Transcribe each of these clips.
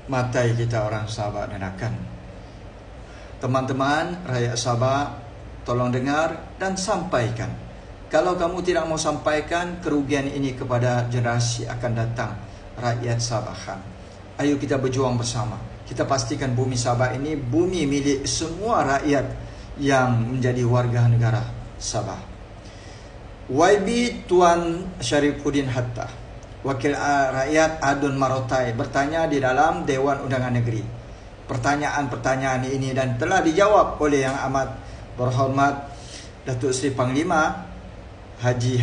matai kita orang Sabah dan akan. Teman-teman rakyat Sabah, tolong dengar dan sampaikan. Kalau kamu tidak mau sampaikan kerugian ini kepada generasi akan datang, rakyat Sabahan, ayo kita berjuang bersama. Kita pastikan bumi Sabah ini bumi milik semua rakyat yang menjadi warga negara Sabah. YB Tuan Syarifuddin Hatta, Wakil Rakyat Adun Marotai, bertanya di dalam Dewan Undangan Negeri pertanyaan-pertanyaan ini dan telah dijawab oleh Yang Amat Berhormat Datuk Seri Panglima Haji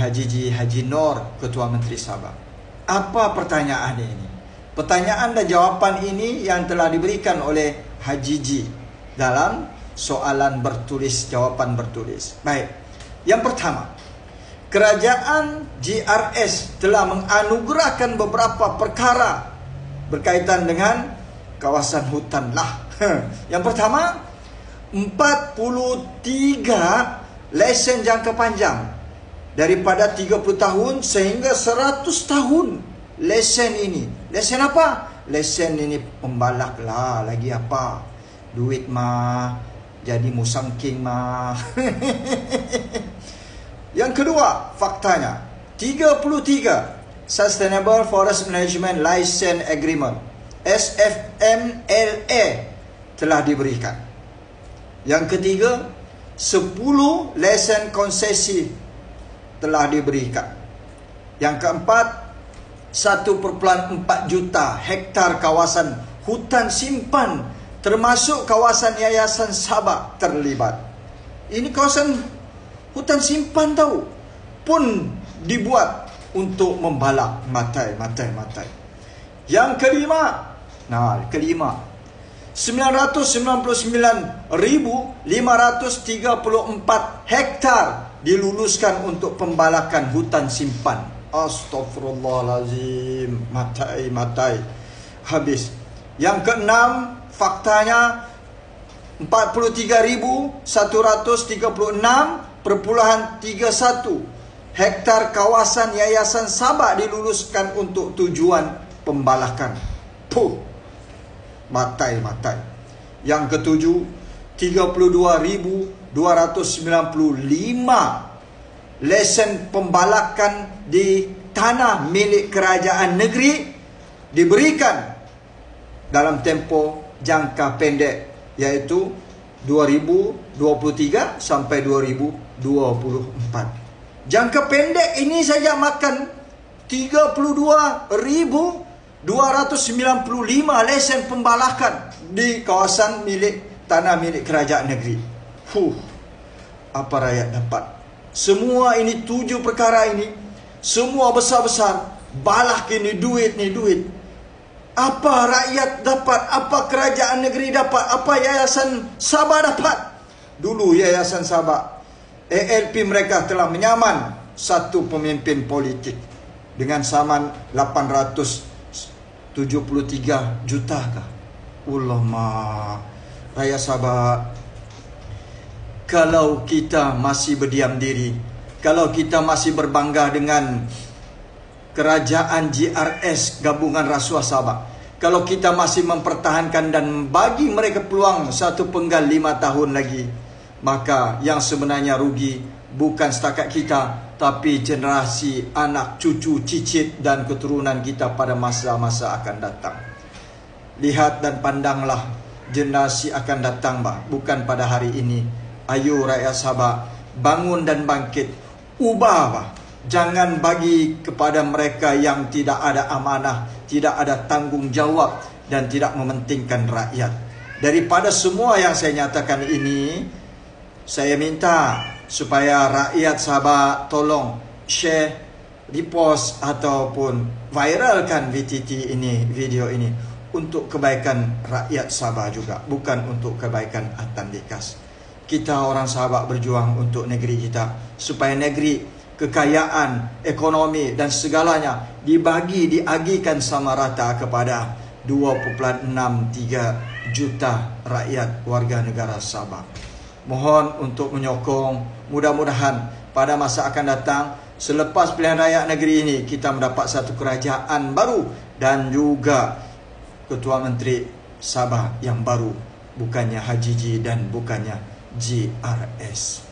Nur, Ketua Menteri Sabah. Apa pertanyaan ini? Pertanyaan dan jawapan ini yang telah diberikan oleh Haji G dalam soalan bertulis, jawapan bertulis. Baik. Yang pertama, kerajaan GRS telah menganugerahkan beberapa perkara berkaitan dengan kawasan hutan lah. Yang pertama, 43 lesen jangka panjang daripada 30 tahun sehingga 100 tahun. Lesen ini, lesen apa? Lesen ini pembalak lah, lagi apa? Duit mah, jadi musangking mah. Yang kedua, faktanya 33 Sustainable Forest Management License Agreement SFMLA telah diberikan. Yang ketiga, 10 lesen konsesi telah diberikan. Yang keempat, 1,4 juta hektar kawasan hutan simpan termasuk kawasan Yayasan Sabah terlibat. Ini kawasan hutan simpan tahu pun dibuat untuk membalak matai. Yang kelima, 999,534 hektar diluluskan untuk pembalakan hutan simpan. Astaghfirullahalazim, matai. Habis. Yang keenam, faktanya 43.136,31 hektar kawasan Yayasan Sabah diluluskan untuk tujuan pembalakan. Matai. Yang ketujuh, 32.295 lesen pembalakan di tanah milik kerajaan negeri diberikan dalam tempoh jangka pendek, iaitu 2023 sampai 2024. Jangka pendek ini saja makan 32.295 lesen pembalakan di kawasan milik tanah milik kerajaan negeri. Apa rakyat dapat? Semua ini 7 perkara ini, semua besar-besar, balak ini duit. Apa rakyat dapat? Apa kerajaan negeri dapat? Apa Yayasan Sabah dapat? Dulu Yayasan Sabah, ALP mereka telah menyaman satu pemimpin politik dengan saman 873 juta kah? Ulama rakyat Sabah, kalau kita masih berdiam diri, kalau kita masih berbangga dengan kerajaan GRS Gabungan Rasuah Sabah, kalau kita masih mempertahankan dan bagi mereka peluang satu penggal 5 tahun lagi, maka yang sebenarnya rugi bukan setakat kita, tapi generasi anak, cucu, cicit dan keturunan kita pada masa-masa akan datang. Lihat dan pandanglah, generasi akan datang bukan pada hari ini. Ayo rakyat Sabah, bangun dan bangkit, ubah Jangan bagi kepada mereka yang tidak ada amanah, tidak ada tanggungjawab dan tidak mementingkan rakyat. Daripada semua yang saya nyatakan ini, saya minta supaya rakyat Sabah tolong share, repost ataupun viralkan VTT ini, video ini, untuk kebaikan rakyat Sabah juga, bukan untuk kebaikan Atan Dikas. Kita orang Sabah berjuang untuk negeri kita, supaya negeri, kekayaan, ekonomi dan segalanya diagikan sama rata kepada 2,63 juta rakyat warga negara Sabah. Mohon untuk menyokong, mudah-mudahan pada masa akan datang, selepas pilihan raya negeri ini, kita mendapat satu kerajaan baru dan juga Ketua Menteri Sabah yang baru, bukannya Haji G dan bukannya GRS.